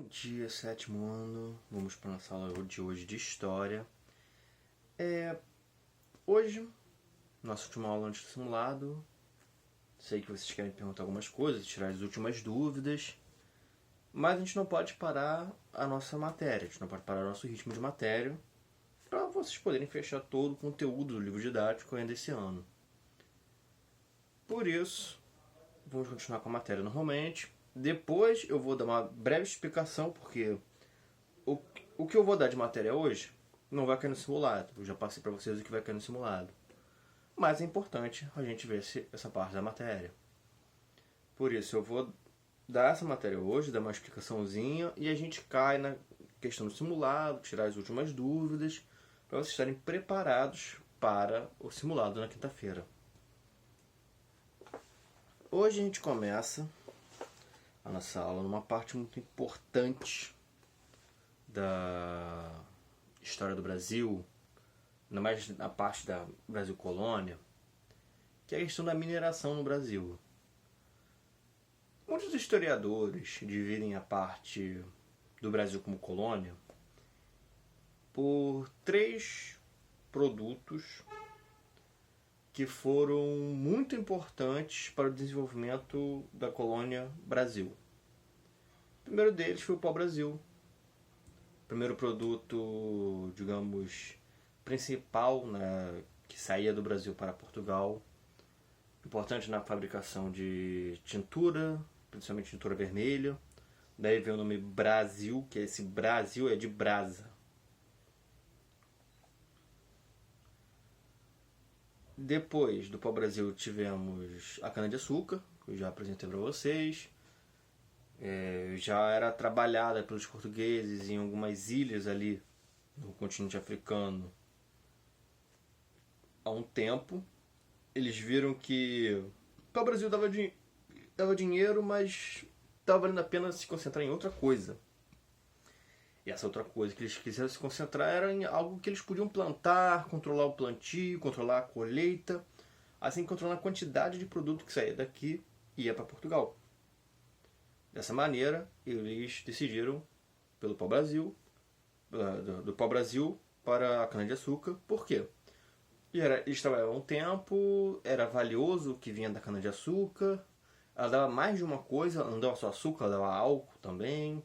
Dia sétimo ano, vamos para a nossa aula de hoje de História. Hoje, nossa última aula antes do simulado. Sei que vocês querem perguntar algumas coisas, tirar as últimas dúvidas, mas a gente não pode parar a nossa matéria, a gente não pode parar o nosso ritmo de matéria para vocês poderem fechar todo o conteúdo do livro didático ainda esse ano. Por isso, vamos continuar com a matéria normalmente. Depois eu vou dar uma breve explicação, porque o que eu vou dar de matéria hoje não vai cair no simulado. Eu já passei para vocês o que vai cair no simulado. Mas é importante a gente ver essa parte da matéria. Por isso eu vou dar essa matéria hoje, dar uma explicaçãozinha, e a gente cai na questão do simulado, tirar as últimas dúvidas, para vocês estarem preparados para o simulado na quinta-feira. Hoje a gente começa a nossa aula numa parte muito importante da história do Brasil, ainda mais na parte da Brasil Colônia, que é a questão da mineração no Brasil. Muitos historiadores dividem a parte do Brasil como colônia por 3 produtos que foram muito importantes para o desenvolvimento da colônia Brasil. O primeiro deles foi o pau-brasil. O primeiro produto, digamos, principal, né, que saía do Brasil para Portugal. Importante na fabricação de tintura, principalmente tintura vermelha. Daí vem o nome Brasil, que esse Brasil é de brasa. Depois do pau-brasil tivemos a cana-de-açúcar, que eu já apresentei para vocês. Já era trabalhada pelos portugueses em algumas ilhas ali no continente africano há um tempo. Eles viram que o pau-brasil dava dinheiro, mas estava valendo a pena se concentrar em outra coisa. E essa outra coisa que eles quiseram se concentrar era em algo que eles podiam plantar, controlar o plantio, controlar a colheita, assim controlar a quantidade de produto que saía daqui e ia para Portugal. Dessa maneira, eles decidiram pelo pau-brasil, do pau-brasil para a cana-de-açúcar. Por quê? Eles trabalhavam um tempo, era valioso o que vinha da cana-de-açúcar, ela dava mais de uma coisa, não dava só açúcar, ela dava álcool também.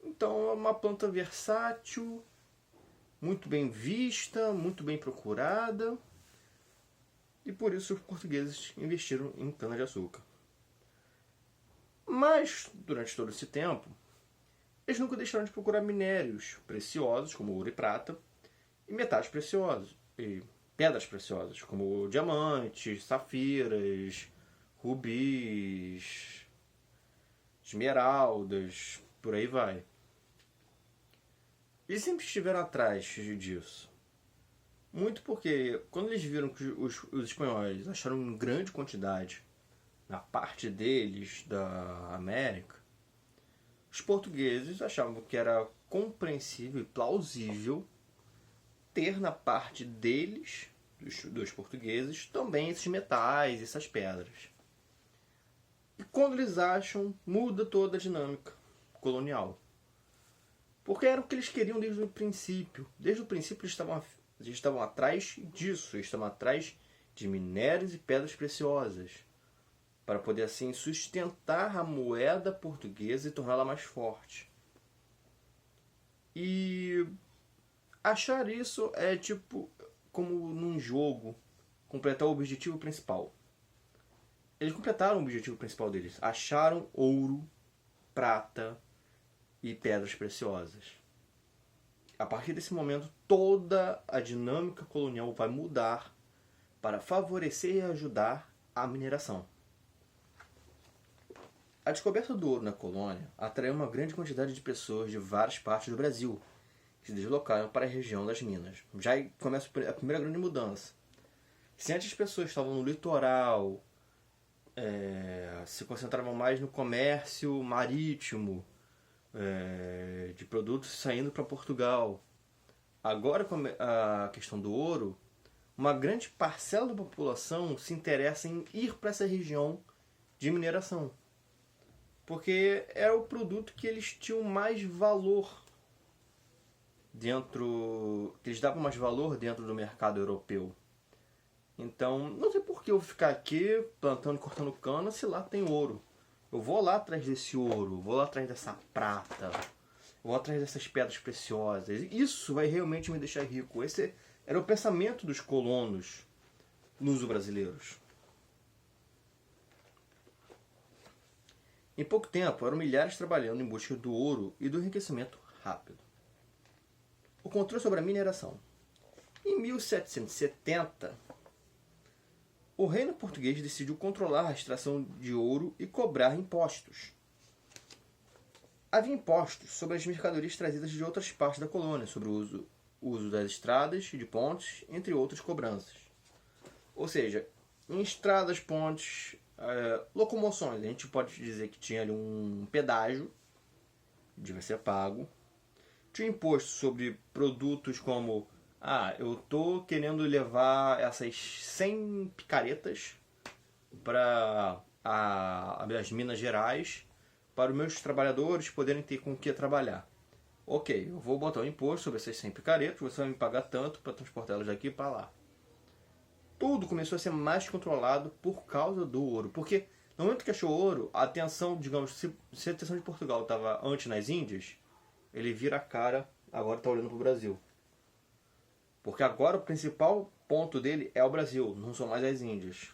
Então é uma planta versátil, muito bem vista, muito bem procurada, e por isso os portugueses investiram em cana-de-açúcar. Mas, durante todo esse tempo, eles nunca deixaram de procurar minérios preciosos, como ouro e prata, e metais preciosos, e pedras preciosas, como diamantes, safiras, rubis, esmeraldas, por aí vai. Eles sempre estiveram atrás disso. Muito porque, quando eles viram que os espanhóis acharam em grande quantidade na parte deles da América, os portugueses achavam que era compreensível e plausível ter na parte deles, dos portugueses, também esses metais, essas pedras. E quando eles acham, muda toda a dinâmica colonial. Porque era o que eles queriam desde o princípio. Desde o princípio eles estavam atrás disso, eles estavam atrás de minérios e pedras preciosas, para poder assim sustentar a moeda portuguesa e torná-la mais forte. E achar isso é tipo como num jogo, completar o objetivo principal. Eles completaram o objetivo principal deles. Acharam ouro, prata e pedras preciosas. A partir desse momento, toda a dinâmica colonial vai mudar para favorecer e ajudar a mineração. A descoberta do ouro na colônia atraiu uma grande quantidade de pessoas de várias partes do Brasil, que se deslocaram para a região das minas. Já começa a primeira grande mudança. Se antes as pessoas estavam no litoral, se concentravam mais no comércio marítimo, de produtos saindo para Portugal. Agora, com a questão do ouro, uma grande parcela da população se interessa em ir para essa região de mineração. porque era o produto que eles tinham mais valor que eles davam mais valor dentro do mercado europeu. Então, não sei por que eu ficar aqui plantando e cortando cana se lá tem ouro. Eu vou lá atrás desse ouro, vou lá atrás dessa prata, vou atrás dessas pedras preciosas. Isso vai realmente me deixar rico. Esse era o pensamento dos colonos luso-brasileiros. Em pouco tempo, eram milhares trabalhando em busca do ouro e do enriquecimento rápido. O controle sobre a mineração. Em 1770, o reino português decidiu controlar a extração de ouro e cobrar impostos. Havia impostos sobre as mercadorias trazidas de outras partes da colônia, sobre o uso das estradas e de pontes, entre outras cobranças. Ou seja, em estradas, pontes, locomoções, a gente pode dizer que tinha ali um pedágio, devia ser pago. Tinha imposto sobre produtos como eu tô querendo levar essas 100 picaretas para as Minas Gerais para os meus trabalhadores poderem ter com o que trabalhar. Ok, eu vou botar um imposto sobre essas 100 picaretas, você vai me pagar tanto para transportá-las daqui para lá. Tudo começou a ser mais controlado por causa do ouro. Porque no momento que achou ouro, a atenção, digamos, se a atenção de Portugal estava antes nas Índias, ele vira a cara, agora está olhando para o Brasil. Porque agora o principal ponto dele é o Brasil, não são mais as Índias.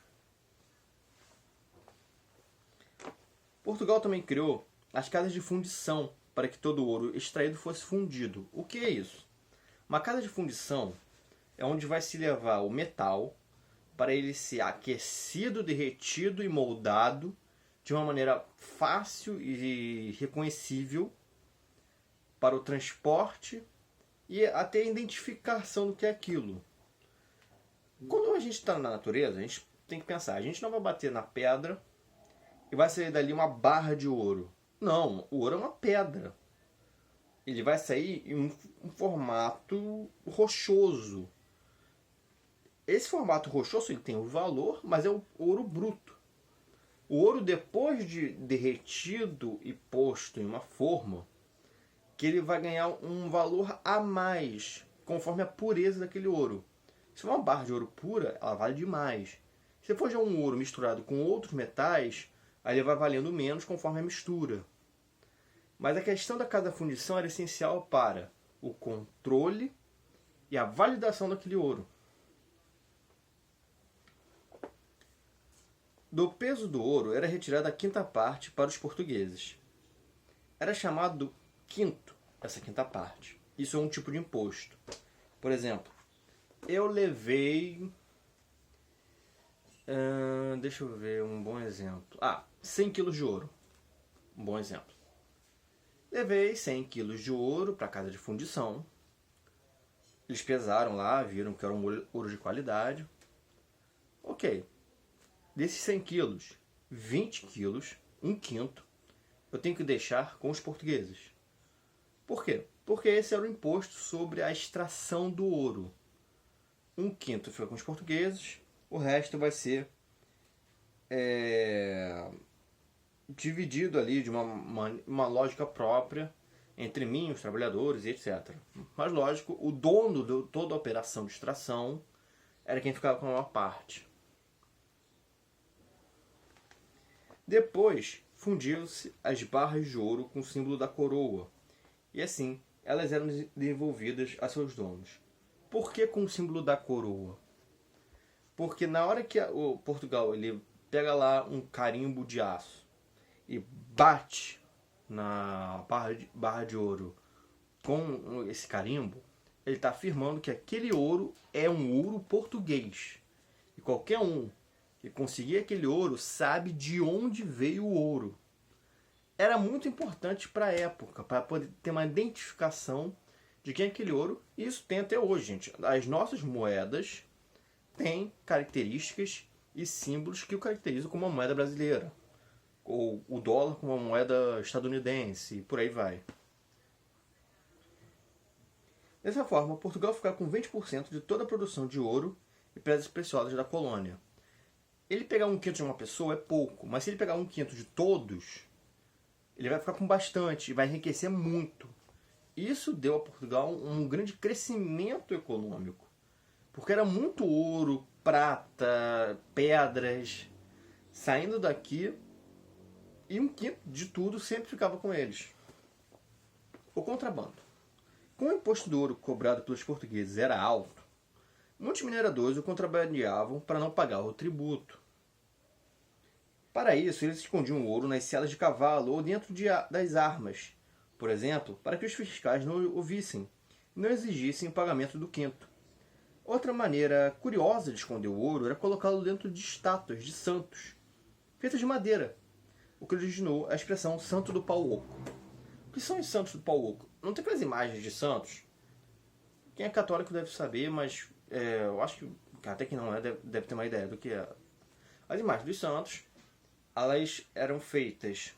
Portugal também criou as casas de fundição para que todo o ouro extraído fosse fundido. O que é isso? Uma casa de fundição é onde vai se levar o metal para ele ser aquecido, derretido e moldado de uma maneira fácil e reconhecível para o transporte e até a identificação do que é aquilo. Quando a gente está na natureza, a gente tem que pensar, a gente não vai bater na pedra e vai sair dali uma barra de ouro. Não, o ouro é uma pedra. Ele vai sair em um formato rochoso. Esse formato rochoso ele tem o valor, mas é o ouro bruto. O ouro, depois de derretido e posto em uma forma, que ele vai ganhar um valor a mais, conforme a pureza daquele ouro. Se for uma barra de ouro pura, ela vale demais. Se for já um ouro misturado com outros metais, aí ele vai valendo menos conforme a mistura. Mas a questão da casa de fundição era essencial para o controle e a validação daquele ouro. Do peso do ouro era retirada a quinta parte para os portugueses. Era chamado quinto, essa quinta parte. Isso é um tipo de imposto. Por exemplo, eu levei... deixa eu ver um bom exemplo. 100 quilos de ouro. Um bom exemplo. Levei 100 quilos de ouro para a casa de fundição. Eles pesaram lá, viram que era um ouro de qualidade. Ok. Desses 100 quilos, 20 quilos, um quinto, eu tenho que deixar com os portugueses. Por quê? Porque esse era o imposto sobre a extração do ouro. Um quinto fica com os portugueses, o resto vai ser dividido ali de uma lógica própria entre mim, os trabalhadores e etc. Mas lógico, o dono de toda a operação de extração era quem ficava com a maior parte. Depois, fundiam-se as barras de ouro com o símbolo da coroa, e assim elas eram devolvidas a seus donos. Por que com o símbolo da coroa? Porque na hora que o Portugal ele pega lá um carimbo de aço e bate na barra de ouro com esse carimbo, ele está afirmando que aquele ouro é um ouro português. E qualquer um que conseguir aquele ouro sabe de onde veio o ouro. Era muito importante para a época, para poder ter uma identificação de quem é aquele ouro. E isso tem até hoje, gente. As nossas moedas têm características e símbolos que o caracterizam como uma moeda brasileira. Ou o dólar como uma moeda estadunidense, e por aí vai. Dessa forma, Portugal ficava com 20% de toda a produção de ouro e pedras preciosas da colônia. Ele pegar um quinto de uma pessoa é pouco, mas se ele pegar um quinto de todos, ele vai ficar com bastante e vai enriquecer muito. Isso deu a Portugal um grande crescimento econômico, porque era muito ouro, prata, pedras saindo daqui, e um quinto de tudo sempre ficava com eles. O contrabando. Como o imposto do ouro cobrado pelos portugueses era alto, muitos mineradores o contrabandeavam para não pagar o tributo. Para isso, eles escondiam o ouro nas celas de cavalo ou dentro das armas, por exemplo, para que os fiscais não o vissem e não exigissem o pagamento do quinto. Outra maneira curiosa de esconder o ouro era colocá-lo dentro de estátuas de santos, feitas de madeira, o que originou a expressão Santo do Pau Oco. O que são os santos do pau oco? Não tem aquelas imagens de santos? Quem é católico deve saber, mas eu acho que até que não é, deve ter uma ideia do que é. As imagens dos santos, elas eram feitas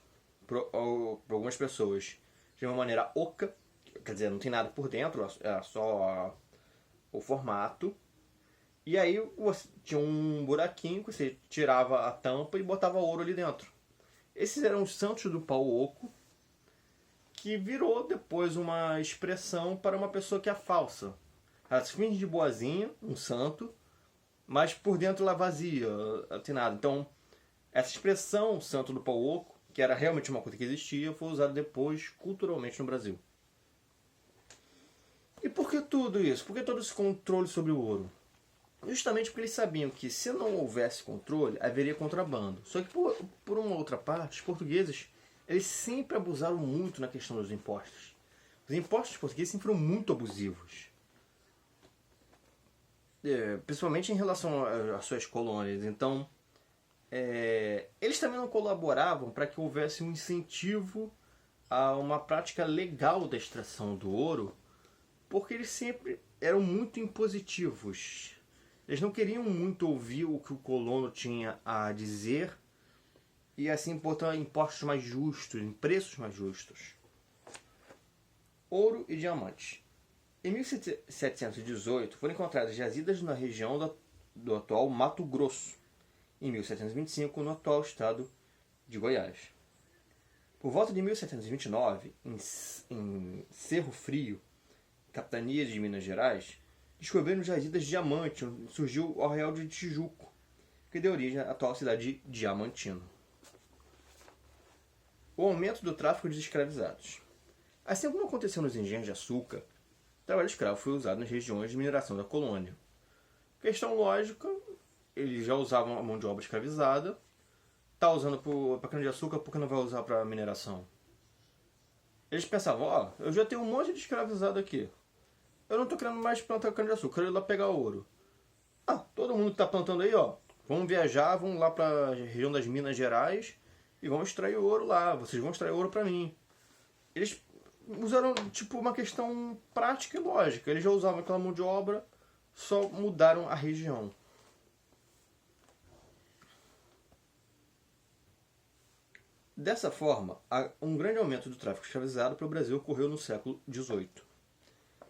por algumas pessoas de uma maneira oca, quer dizer, não tem nada por dentro, é só o formato. E aí tinha um buraquinho que você tirava a tampa e botava ouro ali dentro. Esses eram os santos do pau oco, que virou depois uma expressão para uma pessoa que é falsa. Ela se finge de boazinha, um santo, mas por dentro ela vazia, não tem nada. Então, essa expressão santo do pau oco, que era realmente uma coisa que existia, foi usada depois culturalmente no Brasil. E por que tudo isso? Por que todo esse controle sobre o ouro? Justamente porque eles sabiam que se não houvesse controle, haveria contrabando. Só que por uma outra parte, os portugueses eles sempre abusaram muito na questão dos impostos. Os impostos portugueses sempre foram muito abusivos. Principalmente em relação às suas colônias. Então, eles também não colaboravam para que houvesse um incentivo a uma prática legal da extração do ouro, porque eles sempre eram muito impositivos. Eles não queriam muito ouvir o que o colono tinha a dizer e assim botar impostos mais justos, em preços mais justos. Ouro e diamantes. Em 1718 foram encontradas jazidas na região do atual Mato Grosso. Em 1725 no atual estado de Goiás. Por volta de 1729, em Cerro Frio, capitania de Minas Gerais, descobriram jazidas de diamante, onde surgiu o Arraial de Tijuco, que deu origem à atual cidade de Diamantino. O aumento do tráfico de escravizados. Assim como aconteceu nos engenhos de açúcar, o trabalho escravo foi usado nas regiões de mineração da colônia. Questão lógica, eles já usavam a mão de obra escravizada, está usando para cana-de-açúcar, por que não vai usar para mineração? Eles pensavam, eu já tenho um monte de escravizado aqui, eu não estou querendo mais plantar cana-de-açúcar, quero ir lá pegar ouro. Todo mundo que está plantando aí, vamos viajar, vamos lá para a região das Minas Gerais e vamos extrair ouro lá, vocês vão extrair ouro para mim. Eles usaram uma questão prática e lógica, eles já usavam aquela mão de obra, só mudaram a região. Dessa forma, um grande aumento do tráfico escravizado para o Brasil ocorreu no século XVIII.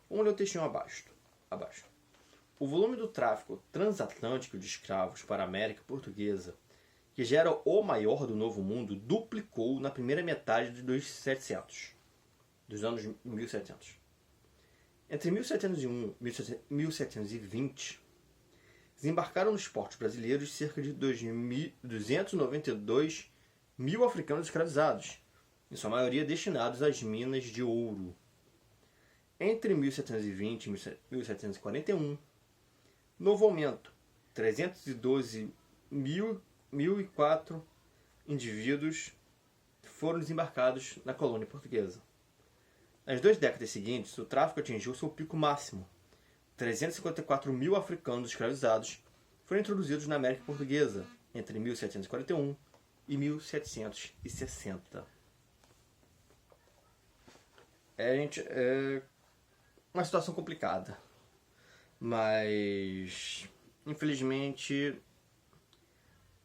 Vamos ler o textinho abaixo. O volume do tráfico transatlântico de escravos para a América Portuguesa, que já era o maior do Novo Mundo, duplicou na primeira metade dos anos 1700. Entre 1701 e 1720, desembarcaram nos portos brasileiros cerca de 292 mil africanos escravizados, em sua maioria destinados às minas de ouro. Entre 1720 e 1741, novo aumento, 312.004 indivíduos foram desembarcados na colônia portuguesa. Nas 2 décadas seguintes, o tráfico atingiu seu pico máximo. 354 mil africanos escravizados foram introduzidos na América Portuguesa entre 1741 e 1760. É uma situação complicada, mas infelizmente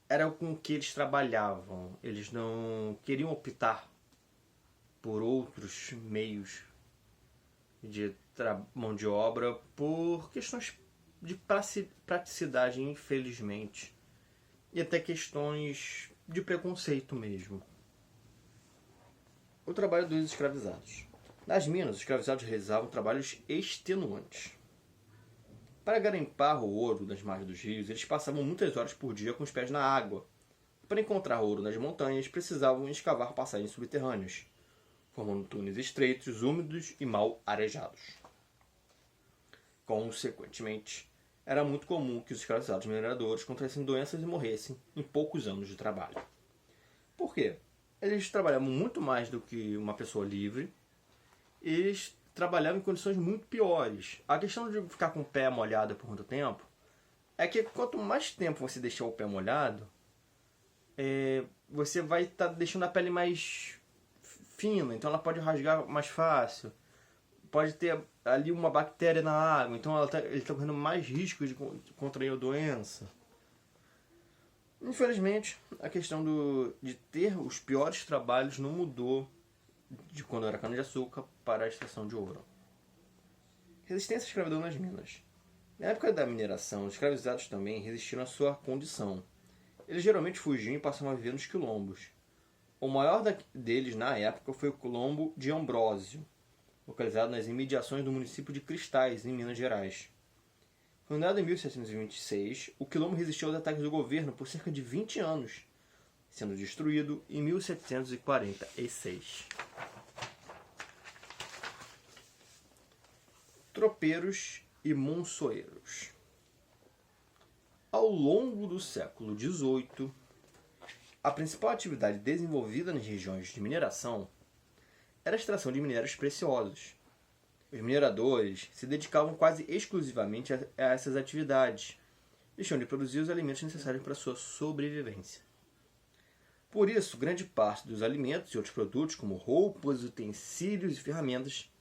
era com que eles trabalhavam. Eles não queriam optar por outros meios de mão de obra por questões de praticidade, infelizmente, e até questões de preconceito mesmo. O trabalho dos escravizados. Nas minas, os escravizados realizavam trabalhos extenuantes. Para garimpar o ouro nas margens dos rios, eles passavam muitas horas por dia com os pés na água. Para encontrar ouro nas montanhas, precisavam escavar passagens subterrâneas, formando túneis estreitos, úmidos e mal arejados. Consequentemente, era muito comum que os escravizados mineradores contraíssem doenças e morressem em poucos anos de trabalho. Por quê? Eles trabalhavam muito mais do que uma pessoa livre. Eles trabalhavam em condições muito piores. A questão de ficar com o pé molhado por muito tempo é que quanto mais tempo você deixar o pé molhado, você vai estar deixando a pele mais fina, então ela pode rasgar mais fácil. Pode ter ali uma bactéria na água, então ele está correndo mais risco de contrair a doença. Infelizmente, a questão de ter os piores trabalhos não mudou de quando era cana-de-açúcar para a extração de ouro. Resistência à escravidão nas minas. Na época da mineração, os escravizados também resistiram à sua condição. Eles geralmente fugiam e passavam a viver nos quilombos. O maior deles na época foi o quilombo de Ambrósio, localizado nas imediações do município de Cristais, em Minas Gerais. Fundado em 1726, o quilombo resistiu aos ataques do governo por cerca de 20 anos, sendo destruído em 1746. Tropeiros e monçoeiros. Ao longo do século XVIII, a principal atividade desenvolvida nas regiões de mineração era a extração de minérios preciosos. Os mineradores se dedicavam quase exclusivamente a essas atividades, deixando de produzir os alimentos necessários para sua sobrevivência. Por isso, grande parte dos alimentos e outros produtos, como roupas, utensílios e ferramentas,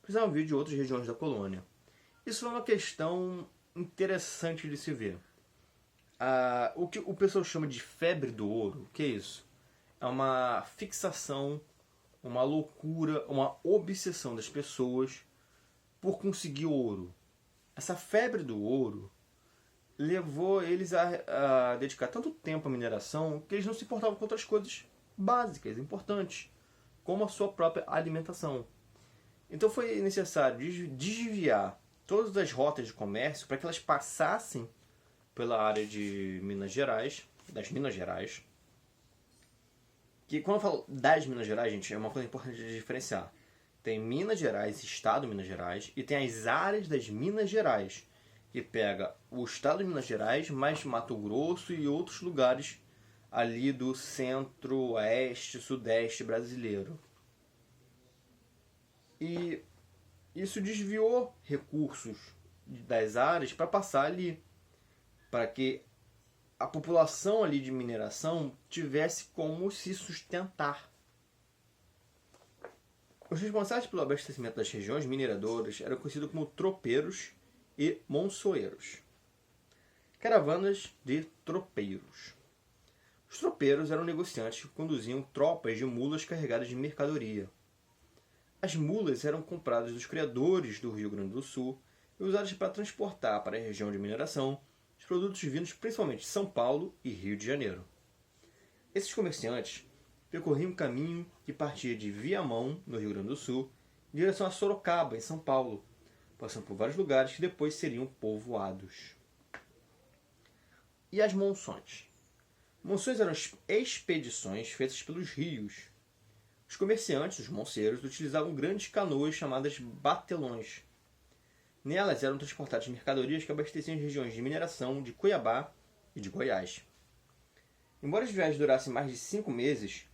precisavam vir de outras regiões da colônia. Isso é uma questão interessante de se ver. O que o pessoal chama de febre do ouro, o que é isso? É uma fixação, uma loucura, uma obsessão das pessoas por conseguir ouro. Essa febre do ouro levou eles a dedicar tanto tempo à mineração que eles não se importavam com outras coisas básicas, importantes, como a sua própria alimentação. Então foi necessário desviar todas as rotas de comércio para que elas passassem pela área de Minas Gerais, das Minas Gerais. Que quando eu falo das Minas Gerais, gente, é uma coisa importante de diferenciar. Tem Minas Gerais, Estado de Minas Gerais, e tem as áreas das Minas Gerais, que pega o Estado de Minas Gerais, mais Mato Grosso e outros lugares ali do centro-oeste, sudeste brasileiro. E isso desviou recursos das áreas para passar ali, para que a população ali de mineração tivesse como se sustentar. Os responsáveis pelo abastecimento das regiões mineradoras eram conhecidos como tropeiros e monçoeiros. Caravanas de tropeiros. Os tropeiros eram negociantes que conduziam tropas de mulas carregadas de mercadoria. As mulas eram compradas dos criadores do Rio Grande do Sul e usadas para transportar para a região de mineração os produtos vindos principalmente de São Paulo e Rio de Janeiro. Esses comerciantes percorriam um caminho que partia de Viamão, no Rio Grande do Sul, em direção a Sorocaba, em São Paulo, passando por vários lugares que depois seriam povoados. E as monções? Monções eram expedições feitas pelos rios. Os comerciantes, os monceiros, utilizavam grandes canoas chamadas batelões. Nelas eram transportadas mercadorias que abasteciam as regiões de mineração de Cuiabá e de Goiás. Embora as viagens durassem mais de 5 meses,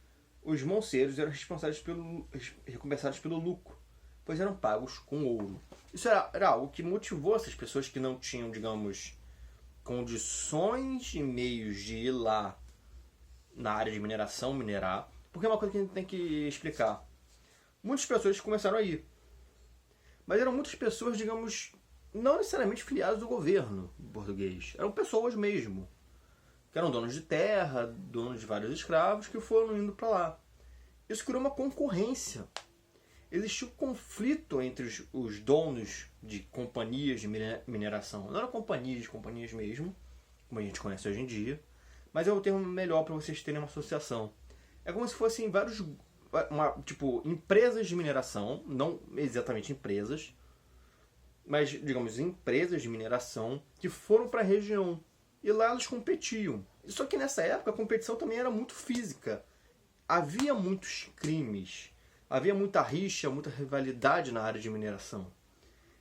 os monceiros eram recompensados pelo lucro, pois eram pagos com ouro. Isso era algo que motivou essas pessoas que não tinham, digamos, condições e meios de ir lá na área de mineração, minerar, porque é uma coisa que a gente tem que explicar. Muitas pessoas começaram a ir, mas eram muitas pessoas, digamos, não necessariamente filiadas do governo português. Eram pessoas mesmo, que eram donos de terra, donos de vários escravos, que foram indo para lá. Isso criou uma concorrência. Existiu conflito entre os donos de companhias de mineração. Não eram companhias mesmo, como a gente conhece hoje em dia, mas é o termo melhor para vocês terem uma associação. É como se fossem vários tipo, empresas de mineração, não exatamente empresas, mas, digamos, empresas de mineração que foram para a região. E lá elas competiam. Só que nessa época a competição também era muito física. Havia muitos crimes, havia muita rixa, muita rivalidade na área de mineração.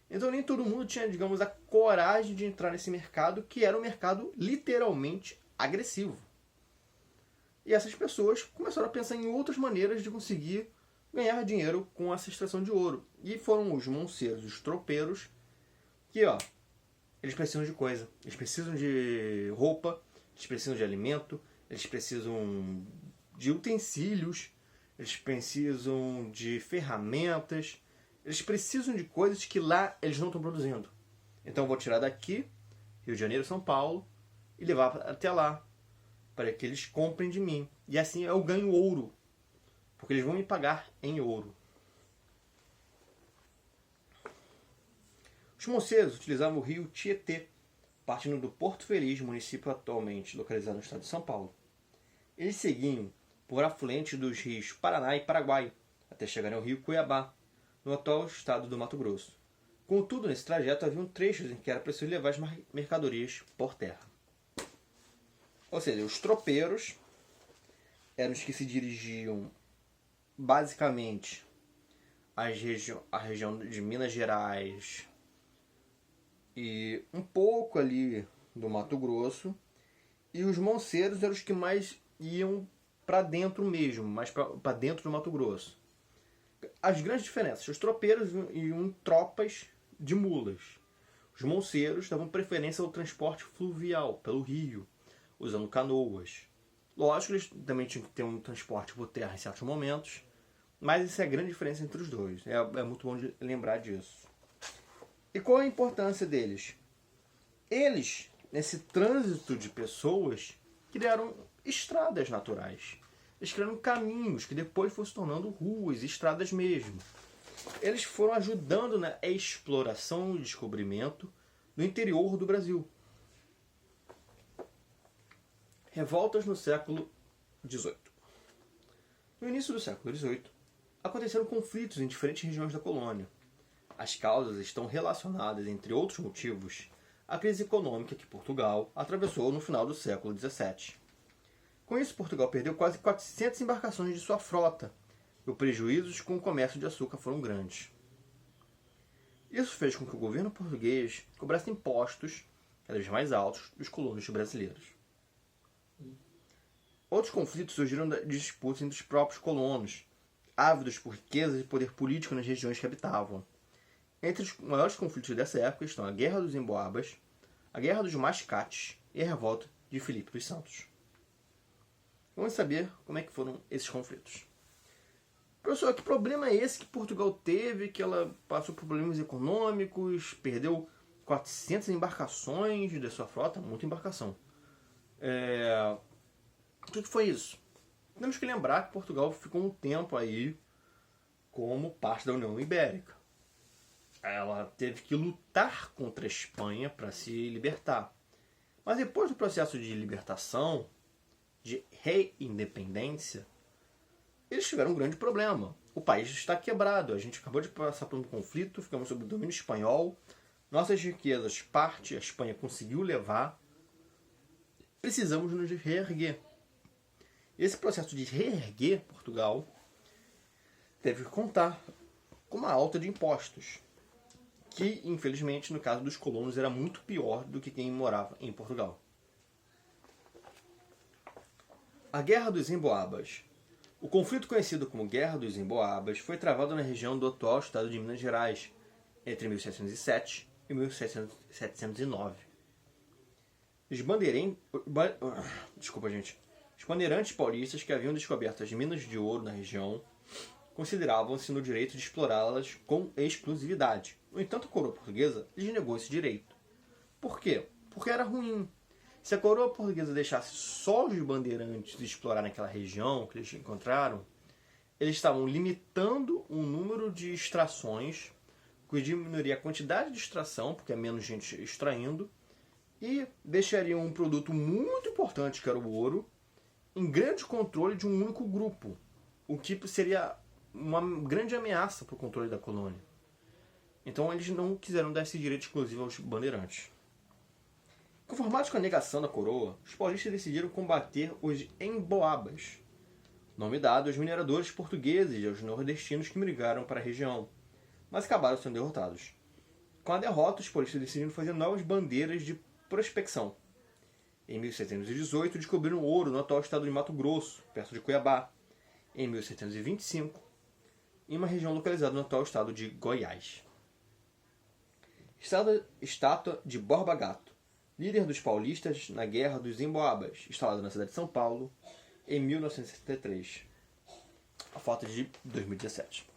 Então nem todo mundo tinha, digamos, a coragem de entrar nesse mercado, que era um mercado literalmente agressivo. E essas pessoas começaram a pensar em outras maneiras de conseguir ganhar dinheiro com essa extração de ouro. E foram os monceiros, os tropeiros, que, ó, eles precisam de coisa. Eles precisam de roupa, eles precisam de alimento, eles precisam de utensílios, eles precisam de ferramentas, eles precisam de coisas que lá eles não estão produzindo. Então eu vou tirar daqui, Rio de Janeiro, São Paulo, e levar até lá, para que eles comprem de mim. E assim eu ganho ouro, porque eles vão me pagar em ouro. Os monceiros utilizavam o rio Tietê, partindo do Porto Feliz, município atualmente localizado no estado de São Paulo. Eles seguiam por afluentes dos rios Paraná e Paraguai, até chegarem ao rio Cuiabá, no atual estado do Mato Grosso. Contudo, nesse trajeto haviam trechos em que era preciso levar as mercadorias por terra. Ou seja, os tropeiros eram os que se dirigiam basicamente à região de Minas Gerais e um pouco ali do Mato Grosso, e os monceiros eram os que mais iam para dentro mesmo, mais para dentro do Mato Grosso. As grandes diferenças: os tropeiros iam em tropas de mulas. Os monceiros davam preferência ao transporte fluvial, pelo rio, usando canoas. Lógico que eles também tinham que ter um transporte por terra em certos momentos, mas essa é a grande diferença entre os dois. É muito bom de lembrar disso. E qual a importância deles? Eles, nesse trânsito de pessoas, criaram estradas naturais. Eles criaram caminhos que depois foram se tornando ruas, estradas mesmo. Eles foram ajudando na exploração e descobrimento do interior do Brasil. Revoltas no século XVIII. No início do século XVIII, aconteceram conflitos em diferentes regiões da colônia. As causas estão relacionadas, entre outros motivos, à crise econômica que Portugal atravessou no final do século XVII. Com isso, Portugal perdeu quase 400 embarcações de sua frota, e os prejuízos com o comércio de açúcar foram grandes. Isso fez com que o governo português cobrasse impostos cada vez mais altos dos colonos brasileiros. Outros conflitos surgiram de disputas entre os próprios colonos, ávidos por riquezas e poder político nas regiões que habitavam. Entre os maiores conflitos dessa época estão a Guerra dos Emboabas, a Guerra dos Mascates e a Revolta de Filipe dos Santos. Vamos saber como é que foram esses conflitos. Professor, que problema é esse que Portugal teve, que ela passou por problemas econômicos, perdeu 400 embarcações da sua frota? Muita embarcação. O que foi isso? Temos que lembrar que Portugal ficou um tempo aí como parte da União Ibérica. Ela teve que lutar contra a Espanha para se libertar. Mas depois do processo de libertação, de reindependência, eles tiveram um grande problema. O país está quebrado. A gente acabou de passar por um conflito, ficamos sob o domínio espanhol. Nossas riquezas, parte a Espanha conseguiu levar. Precisamos nos reerguer. Esse processo de reerguer Portugal teve que contar com uma alta de impostos, que, infelizmente, no caso dos colonos, era muito pior do que quem morava em Portugal. A Guerra dos Emboabas. O conflito conhecido como Guerra dos Emboabas foi travado na região do atual estado de Minas Gerais, entre 1707 e 1709. Os bandeirantes paulistas que haviam descoberto as minas de ouro na região consideravam-se no direito de explorá-las com exclusividade. No entanto, a coroa portuguesa lhes negou esse direito. Por quê? Porque era ruim. Se a coroa portuguesa deixasse só os bandeirantes explorar naquela região que eles encontraram, eles estavam limitando o número de extrações, que diminuiria a quantidade de extração, porque é menos gente extraindo, e deixariam um produto muito importante, que era o ouro, em grande controle de um único grupo. o que seria uma grande ameaça para o controle da colônia. Então eles não quiseram dar esse direito exclusivo aos bandeirantes. Conformados com a negação da coroa, os paulistas decidiram combater os emboabas, nome dado aos mineradores portugueses e aos nordestinos que migraram para a região, mas acabaram sendo derrotados. Com a derrota, os paulistas decidiram fazer novas bandeiras de prospecção. Em 1718, descobriram ouro no atual estado de Mato Grosso, perto de Cuiabá. Em 1725, em uma região localizada no atual estado de Goiás. Estátua de Borba Gato, líder dos paulistas na Guerra dos Emboabas, instalada na cidade de São Paulo em 1973. A foto é de 2017.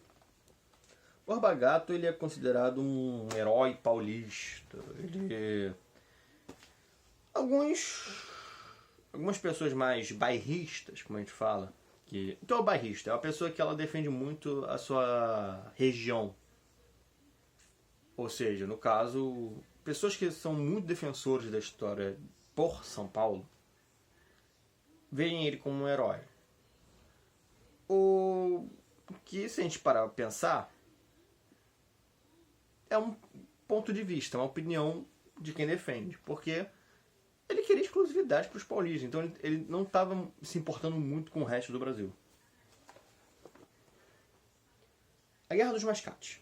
Borba Gato ele é considerado um herói paulista. Algumas pessoas mais bairristas, como a gente fala, então é o bairrista, é uma pessoa que ela defende muito a sua região. Ou seja, no caso, pessoas que são muito defensores da história por São Paulo veem ele como um herói. O que, se a gente parar para pensar, é um ponto de vista, uma opinião de quem defende, porque ele queria exclusividade para os paulistas, então ele não estava se importando muito com o resto do Brasil. A Guerra dos Mascates.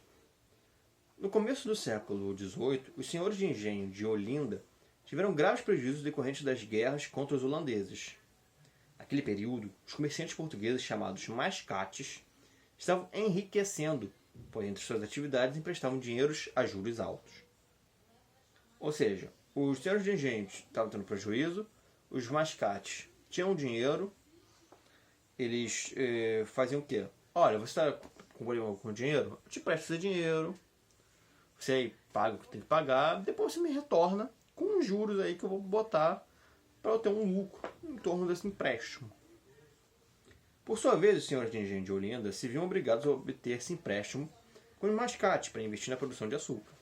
No começo do século XVIII, os senhores de engenho de Olinda tiveram graves prejuízos decorrentes das guerras contra os holandeses. Naquele período, os comerciantes portugueses chamados mascates estavam enriquecendo, pois entre suas atividades emprestavam dinheiros a juros altos. Ou seja, os senhores de engenho estavam tendo prejuízo, os mascates tinham dinheiro, eles faziam o quê? Olha, você está com dinheiro? Eu te presto esse dinheiro, você aí paga o que tem que pagar, depois você me retorna com os juros aí que eu vou botar para eu ter um lucro em torno desse empréstimo. Por sua vez, os senhores de engenho de Olinda se viam obrigados a obter esse empréstimo com os mascates para investir na produção de açúcar.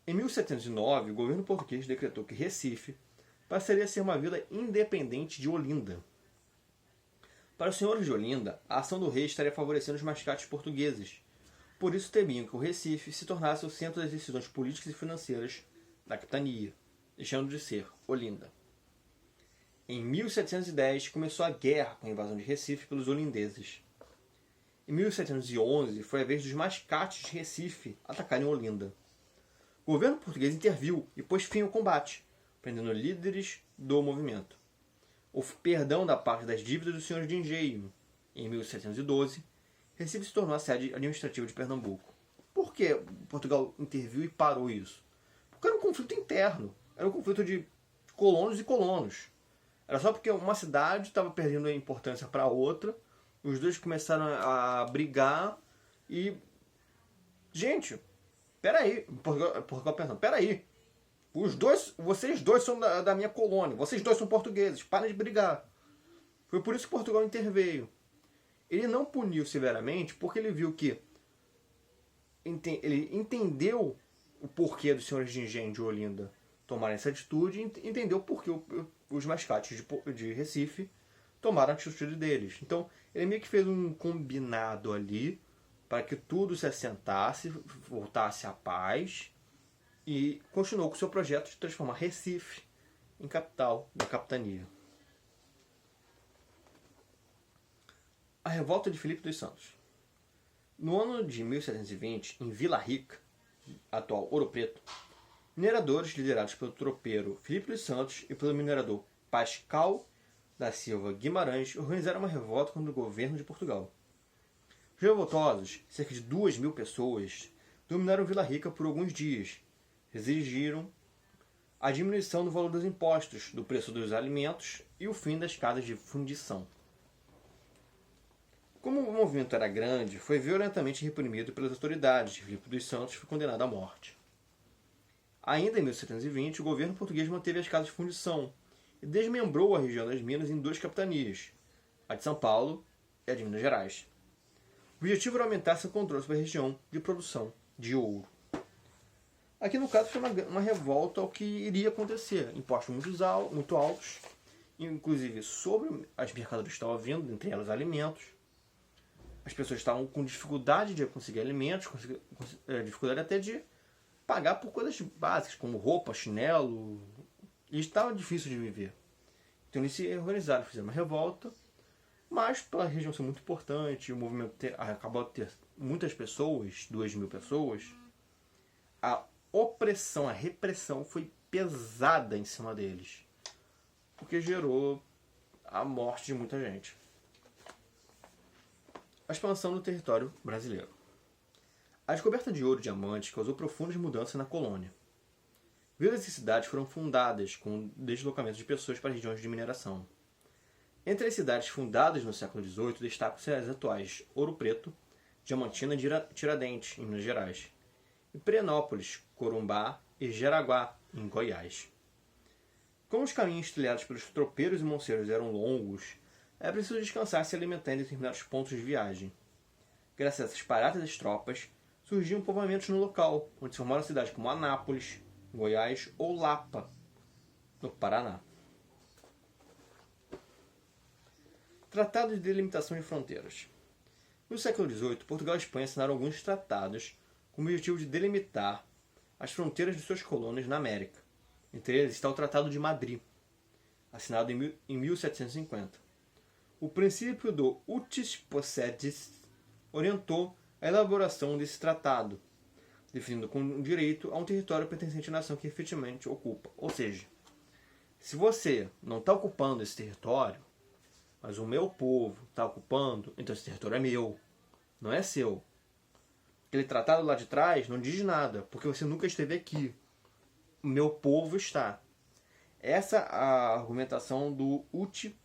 Em 1709, o governo português decretou que Recife passaria a ser uma vila independente de Olinda. Para os senhores de Olinda, a ação do rei estaria favorecendo os mascates portugueses. Por isso temiam que o Recife se tornasse o centro das decisões políticas e financeiras da capitania, deixando de ser Olinda. Em 1710, começou a guerra com a invasão de Recife pelos holindeses. Em 1711, foi a vez dos mascates de Recife atacarem Olinda. O governo português interviu e pôs fim ao combate, prendendo líderes do movimento. Houve perdão da parte das dívidas dos senhores de engenho. Em 1712, Recife se tornou a sede administrativa de Pernambuco. Por que Portugal interviu e parou isso? Porque era um conflito interno. Era um conflito de colonos e colonos. Era só porque uma cidade estava perdendo a importância para outra, os dois começaram a brigar e... Gente, peraí. Portugal pensando, peraí. Vocês dois são da minha colônia, vocês dois são portugueses, parem de brigar. Foi por isso que Portugal interveio. Ele não puniu severamente porque ele viu que ele entendeu o porquê dos senhores de engenho de Olinda tomarem essa atitude e entendeu por que os mascates de Recife tomaram a atitude deles. Então, ele meio que fez um combinado ali para que tudo se assentasse, voltasse à paz e continuou com o seu projeto de transformar Recife em capital da capitania. A revolta de Filipe dos Santos. No ano de 1720, em Vila Rica, atual Ouro Preto, mineradores liderados pelo tropeiro Filipe dos Santos e pelo minerador Pascal da Silva Guimarães organizaram uma revolta contra o governo de Portugal. Os revoltosos, cerca de 2.000 pessoas, dominaram Vila Rica por alguns dias. Exigiram a diminuição do valor dos impostos, do preço dos alimentos e o fim das casas de fundição. Como o movimento era grande, foi violentamente reprimido pelas autoridades e Filipe dos Santos foi condenado à morte. Ainda em 1720, o governo português manteve as casas de fundição e desmembrou a região das Minas em 2 capitanias, a de São Paulo e a de Minas Gerais. O objetivo era aumentar seu controle sobre a região de produção de ouro. Aqui no caso foi uma revolta ao que iria acontecer. Impostos muito altos, inclusive sobre as mercadorias que estavam vindo, entre elas alimentos. As pessoas estavam com dificuldade de conseguir alimentos, dificuldade até de pagar por coisas básicas, como roupa, chinelo, e estava difícil de viver. Então eles se organizaram, fizeram uma revolta, mas pela região ser muito importante, o movimento acabou de ter muitas pessoas, 2.000 pessoas, a opressão, a repressão foi pesada em cima deles, o que gerou a morte de muita gente. A expansão do território brasileiro. A descoberta de ouro e diamantes causou profundas mudanças na colônia. Vilas e cidades foram fundadas com deslocamento de pessoas para regiões de mineração. Entre as cidades fundadas no século XVIII destacam-se as atuais Ouro Preto, Diamantina e Tiradentes, em Minas Gerais, e Prenópolis, Corumbá e Jaraguá, em Goiás. Como os caminhos trilhados pelos tropeiros e monceiros eram longos, era preciso descansar e se alimentar em determinados pontos de viagem. Graças a essas paradas das tropas, surgiam povoamentos no local, onde se formaram cidades como Anápolis, Goiás ou Lapa, no Paraná. Tratado de delimitação de fronteiras. No século XVIII, Portugal e Espanha assinaram alguns tratados com o objetivo de delimitar as fronteiras de suas colônias na América. Entre eles está o Tratado de Madrid, assinado em 1750. O princípio do utis possidetis orientou a elaboração desse tratado, definindo com direito a um território pertencente à nação que efetivamente ocupa. Ou seja, se você não está ocupando esse território, mas o meu povo está ocupando, então esse território é meu, não é seu. Aquele tratado lá de trás não diz nada, porque você nunca esteve aqui. O meu povo está. Essa é a argumentação do uti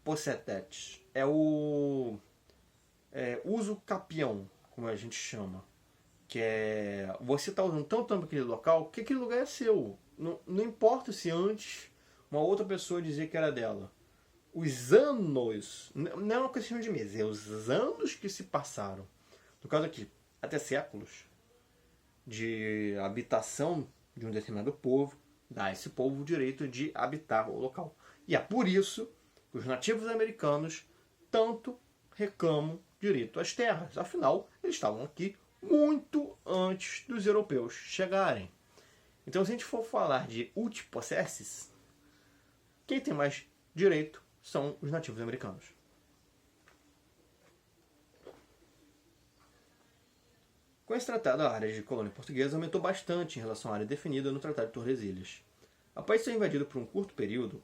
possidetis. É o uso capião, como a gente chama. Que é você está usando tanto tempo aquele local que aquele lugar é seu. Não importa se antes uma outra pessoa dizia que era dela. Os anos, não é uma questão de meses, é os anos que se passaram. No caso aqui, até séculos de habitação de um determinado povo, dá a esse povo o direito de habitar o local. E é por isso que os nativos americanos tanto reclamam direito às terras. Afinal, eles estavam aqui muito antes dos europeus chegarem. Então, se a gente for falar de uti possessis, quem tem mais direito são os nativos americanos. Com esse tratado, a área de colônia portuguesa aumentou bastante em relação à área definida no Tratado de Tordesilhas. Após ser invadido por um curto período,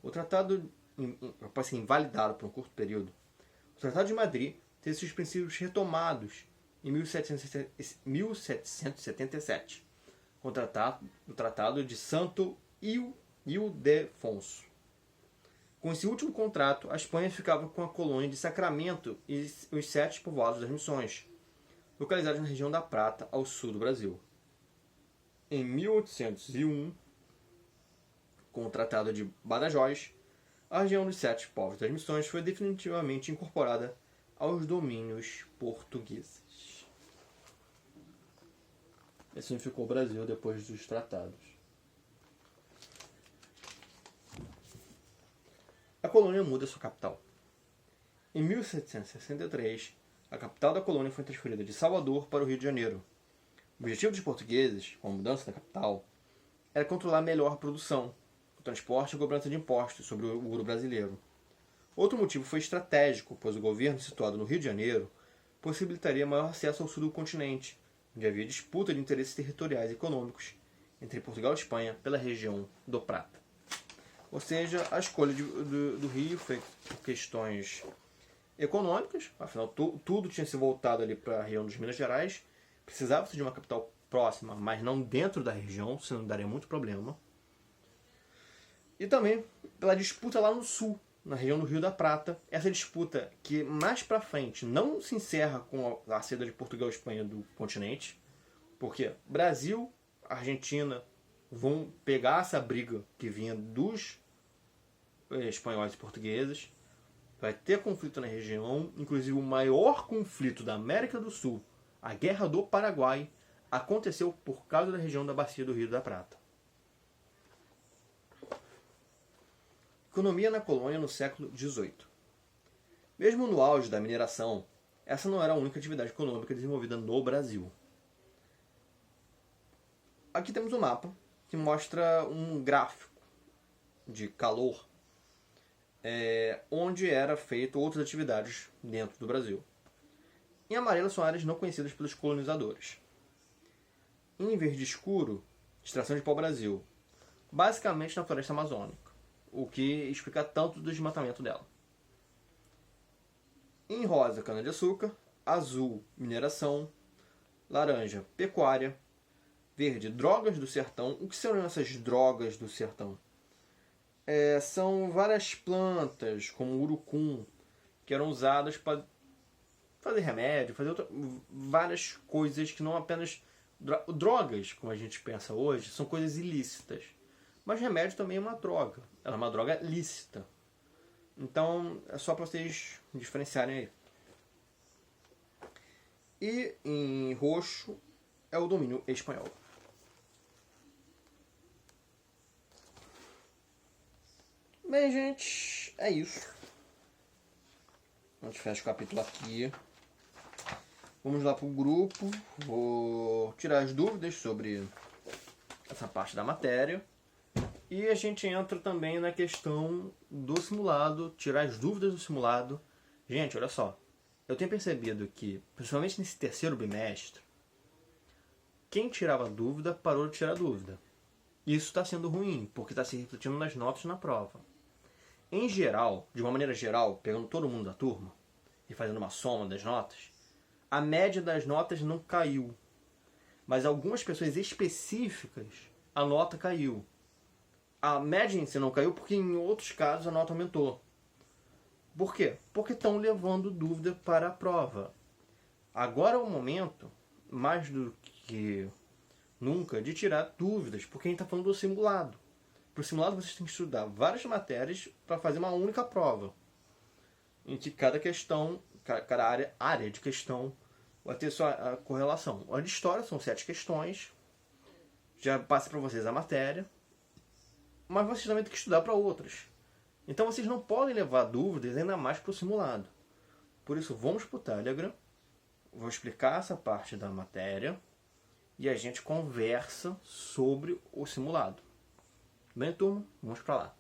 após ser invalidado por um curto período, o Tratado de Madrid teve seus princípios retomados em 1777, com o Tratado de Santo Ildefonso. Com esse último contrato, a Espanha ficava com a colônia de Sacramento e os 7 povoados das Missões, localizados na região da Prata, ao sul do Brasil. Em 1801, com o Tratado de Badajoz, a região dos 7 povos das Missões foi definitivamente incorporada aos domínios portugueses. Esse unificou o Brasil depois dos tratados. A colônia muda sua capital. Em 1763, a capital da colônia foi transferida de Salvador para o Rio de Janeiro. O objetivo dos portugueses, com a mudança da capital, era controlar melhor a produção, o transporte e a cobrança de impostos sobre o ouro brasileiro. Outro motivo foi estratégico, pois o governo situado no Rio de Janeiro possibilitaria maior acesso ao sul do continente, onde havia disputa de interesses territoriais e econômicos entre Portugal e Espanha pela região do Prata. Ou seja, a escolha do Rio foi por questões econômicas, afinal tudo tinha se voltado ali para a região dos Minas Gerais, precisava-se de uma capital próxima, mas não dentro da região, senão daria muito problema. E também pela disputa lá no sul, na região do Rio da Prata, essa disputa que mais para frente não se encerra com a saída de Portugal e Espanha do continente, porque Brasil, Argentina vão pegar essa briga que vinha dos espanhóis e portugueses, vai ter conflito na região, inclusive o maior conflito da América do Sul, a Guerra do Paraguai, aconteceu por causa da região da Bacia do Rio da Prata. Economia na colônia no século XVIII. Mesmo no auge da mineração, essa não era a única atividade econômica desenvolvida no Brasil. Aqui temos um mapa que mostra um gráfico de calor, onde era feito outras atividades dentro do Brasil. Em amarelo são áreas não conhecidas pelos colonizadores. Em verde escuro, extração de pau-brasil, basicamente na floresta amazônica, o que explica tanto do desmatamento dela. Em rosa, cana-de-açúcar, azul, mineração, laranja, pecuária, verde, drogas do sertão. O que são essas drogas do sertão? São várias plantas, como o urucum, que eram usadas para fazer remédio, fazer várias coisas que não apenas... Drogas, como a gente pensa hoje, são coisas ilícitas. Mas remédio também é uma droga. Ela é uma droga lícita. Então, é só para vocês diferenciarem aí. E em roxo é o domínio espanhol. Bem, gente, é isso. A gente fecha o capítulo aqui. Vamos lá para o grupo. Vou tirar as dúvidas sobre essa parte da matéria. E a gente entra também na questão do simulado, tirar as dúvidas do simulado. Gente, olha só. Eu tenho percebido que, principalmente nesse terceiro bimestre, quem tirava dúvida parou de tirar dúvida. Isso está sendo ruim, porque está se refletindo nas notas na prova. Em geral, de uma maneira geral, pegando todo mundo da turma e fazendo uma soma das notas, a média das notas não caiu. Mas algumas pessoas específicas, a nota caiu. A média em si não caiu porque em outros casos a nota aumentou. Por quê? Porque estão levando dúvida para a prova. Agora é o momento, mais do que nunca, de tirar dúvidas, porque a gente está falando do simulado. Para o simulado vocês têm que estudar várias matérias para fazer uma única prova. Em que cada questão, cada área de questão vai ter sua correlação. A de história são 7 questões. Já passa para vocês a matéria. Mas vocês também têm que estudar para outras. Então vocês não podem levar dúvidas ainda mais para o simulado. Por isso, vamos para o Telegram. Vou explicar essa parte da matéria. E a gente conversa sobre o simulado. Bem, turma? Vamos para lá.